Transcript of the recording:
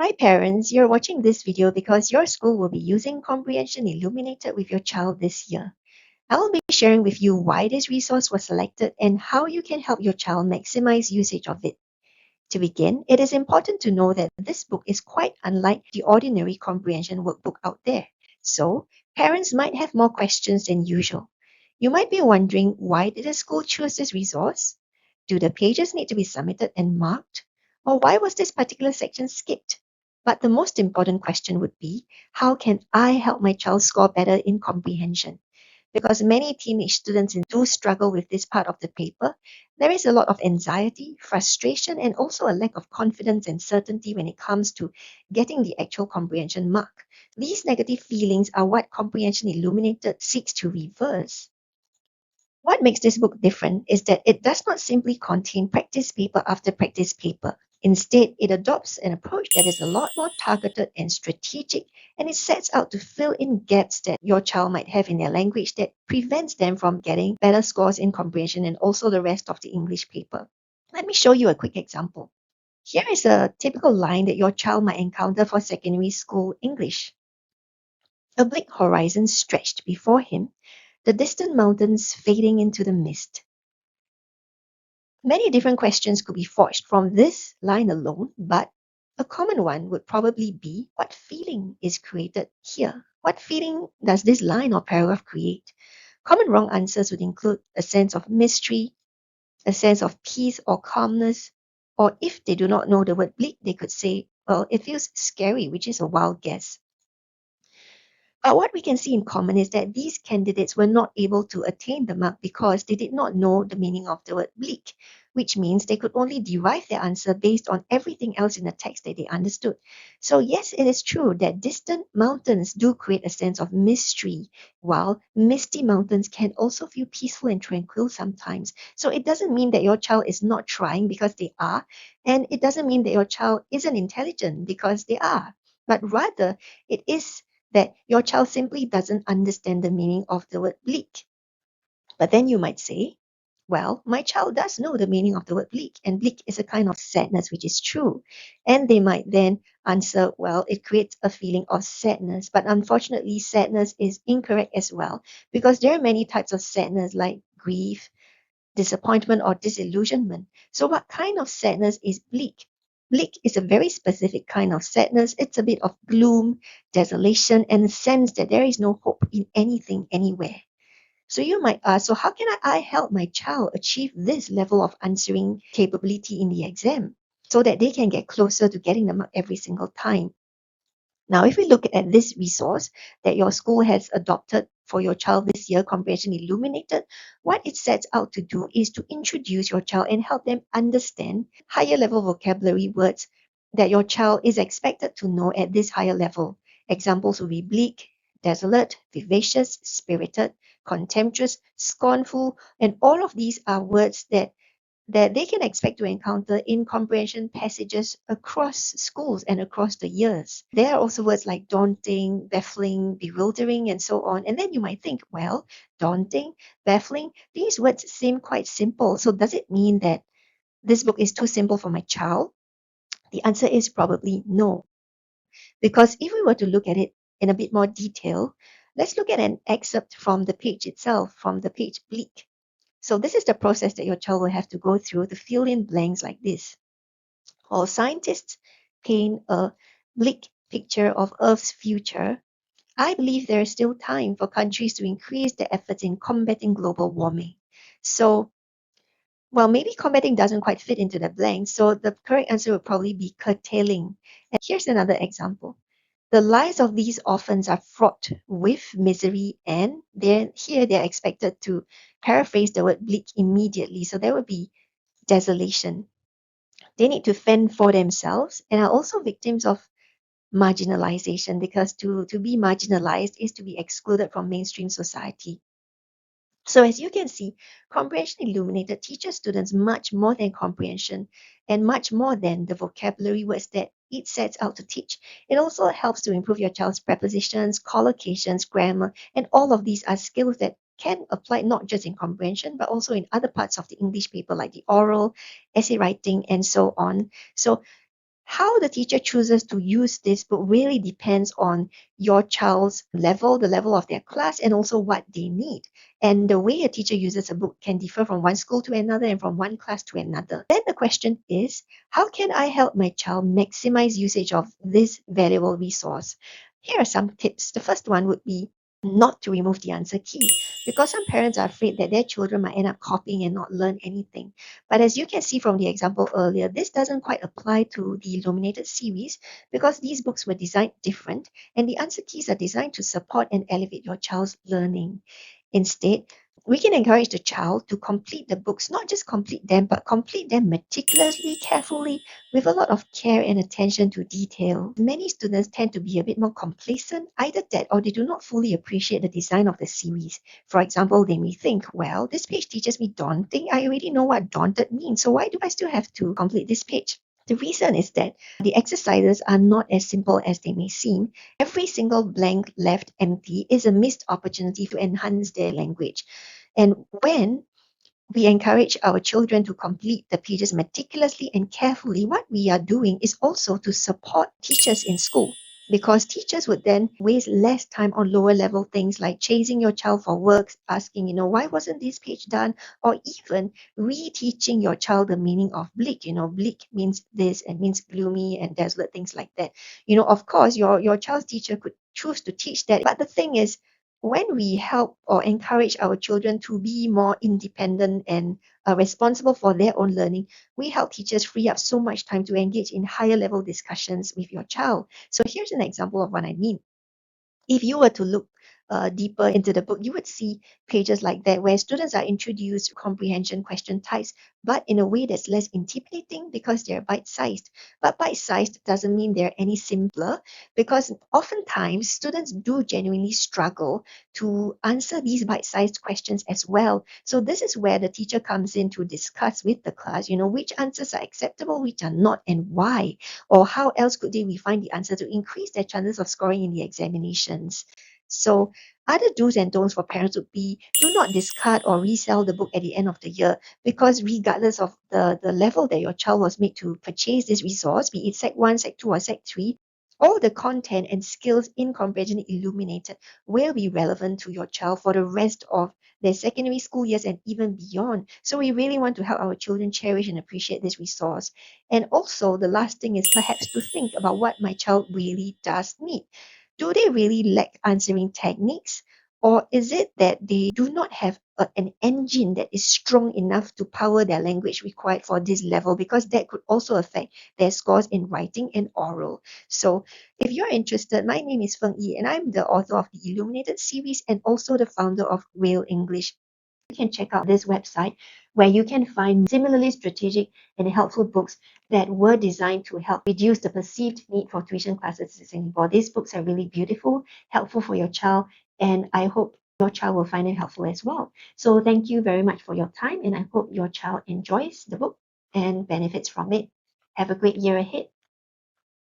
Hi parents, you're watching this video because your school will be using Comprehension Illuminated with your child this year. I will be sharing with you why this resource was selected and how you can help your child maximize usage of it. To begin, it is important to know that this book is quite unlike the ordinary comprehension workbook out there. So, parents might have more questions than usual. You might be wondering, why did the school choose this resource? Do the pages need to be submitted and marked? Or why was this particular section skipped? But the most important question would be, how can I help my child score better in comprehension? Because many teenage students do struggle with this part of the paper, there is a lot of anxiety, frustration, and also a lack of confidence and certainty when it comes to getting the actual comprehension mark. These negative feelings are what Comprehension Illuminated seeks to reverse. What makes this book different is that it does not simply contain practice paper after practice paper. Instead, it adopts an approach that is a lot more targeted and strategic, and it sets out to fill in gaps that your child might have in their language that prevents them from getting better scores in comprehension and also the rest of the English paper. Let me show you a quick example. Here is a typical line that your child might encounter for secondary school English. A bleak horizon stretched before him, the distant mountains fading into the mist. Many different questions could be forged from this line alone, but a common one would probably be, what feeling is created here? What feeling does this line or paragraph create? Common wrong answers would include a sense of mystery, a sense of peace or calmness, or if they do not know the word bleak, they could say, well, it feels scary, which is a wild guess. But what we can see in common is that these candidates were not able to attain the mark because they did not know the meaning of the word bleak, which means they could only derive their answer based on everything else in the text that they understood. So yes, it is true that distant mountains do create a sense of mystery, while misty mountains can also feel peaceful and tranquil sometimes. So it doesn't mean that your child is not trying, because they are, and it doesn't mean that your child isn't intelligent, because they are. But rather, it is that your child simply doesn't understand the meaning of the word bleak. But then you might say, well, my child does know the meaning of the word bleak, and bleak is a kind of sadness, which is true. And they might then answer, well, it creates a feeling of sadness. But unfortunately, sadness is incorrect as well, because there are many types of sadness like grief, disappointment, or disillusionment. So, what kind of sadness is bleak? Bleak is a very specific kind of sadness. It's a bit of gloom, desolation, and a sense that there is no hope in anything, anywhere. So you might ask, so how can I help my child achieve this level of answering capability in the exam so that they can get closer to getting the mark every single time? Now, if we look at this resource that your school has adopted for your child this year, Comprehension Illuminated, what it sets out to do is to introduce your child and help them understand higher level vocabulary words that your child is expected to know at this higher level. Examples will be bleak, desolate, vivacious, spirited, contemptuous, scornful, and all of these are words that they can expect to encounter in comprehension passages across schools and across the years. There are also words like daunting, baffling, bewildering, and so on. And then you might think, well, daunting, baffling, these words seem quite simple. So does it mean that this book is too simple for my child? The answer is probably no. Because if we were to look at it in a bit more detail, let's look at an excerpt from the page itself, from the page bleak. So this is the process that your child will have to go through to fill in blanks like this. While scientists paint a bleak picture of Earth's future, I believe there is still time for countries to increase their efforts in combating global warming. So, well, maybe combating doesn't quite fit into the blank, so the correct answer would probably be curtailing. And here's another example. The lives of these orphans are fraught with misery, and then here they're expected to paraphrase the word bleak immediately. So there would be desolation. They need to fend for themselves and are also victims of marginalization, because to be marginalized is to be excluded from mainstream society. So as you can see, Comprehension Illuminated teaches students much more than comprehension and much more than the vocabulary words that it sets out to teach. It also helps to improve your child's prepositions, collocations, grammar, and all of these are skills that can apply not just in comprehension, but also in other parts of the English paper like the oral, essay writing, and so on. So How the teacher chooses to use this book really depends on your child's level, the level of their class, and also what they need. And the way a teacher uses a book can differ from one school to another and from one class to another. Then the question is, how can I help my child maximize usage of this valuable resource? Here are some tips. The first one would be not to remove the answer key, because some parents are afraid that their children might end up copying and not learn anything. But as you can see from the example earlier, this doesn't quite apply to the Illuminated series because these books were designed different, and the answer keys are designed to support and elevate your child's learning. Instead, we can encourage the child to complete the books, not just complete them, but complete them meticulously, carefully, with a lot of care and attention to detail. Many students tend to be a bit more complacent, either that or they do not fully appreciate the design of the series. For example, they may think, well, this page teaches me daunting. I already know what daunted means, so why do I still have to complete this page? The reason is that the exercises are not as simple as they may seem. Every single blank left empty is a missed opportunity to enhance their language. And when we encourage our children to complete the pages meticulously and carefully, what we are doing is also to support teachers in school, because teachers would then waste less time on lower level things like chasing your child for work, asking, why wasn't this page done? Or even reteaching your child the meaning of bleak. Bleak means this and means gloomy and desolate, things like that. Of course, your child's teacher could choose to teach that. But the thing is, when we help or encourage our children to be more independent and responsible for their own learning, we help teachers free up so much time to engage in higher level discussions with your child. So here's an example of what I mean. If you were to look deeper into the book, you would see pages like that where students are introduced to comprehension question types, but in a way that's less intimidating because they're bite-sized. But bite-sized doesn't mean they're any simpler, because oftentimes students do genuinely struggle to answer these bite-sized questions as well. So this is where the teacher comes in to discuss with the class, which answers are acceptable, which are not, and why, or how else could they refine the answer to increase their chances of scoring in the examinations. So other do's and don'ts for parents would be, do not discard or resell the book at the end of the year, because regardless of the level that your child was made to purchase this resource, be it Sec 1, Sec 2, or Sec 3, all the content and skills in Comprehension Illuminated will be relevant to your child for the rest of their secondary school years and even beyond. So we really want to help our children cherish and appreciate this resource. And also, the last thing is perhaps to think about what my child really does need. Do they really lack answering techniques? Or is it that they do not have an engine that is strong enough to power their language required for this level? Because that could also affect their scores in writing and oral. So if you're interested, my name is Feng Yi, and I'm the author of the Illuminated series and also the founder of R.E.A.L English. You can check out this website where you can find similarly strategic and helpful books that were designed to help reduce the perceived need for tuition classes in Singapore. These books are really beautiful, helpful for your child, and I hope your child will find it helpful as well. So thank you very much for your time, and I hope your child enjoys the book and benefits from it. Have a great year ahead.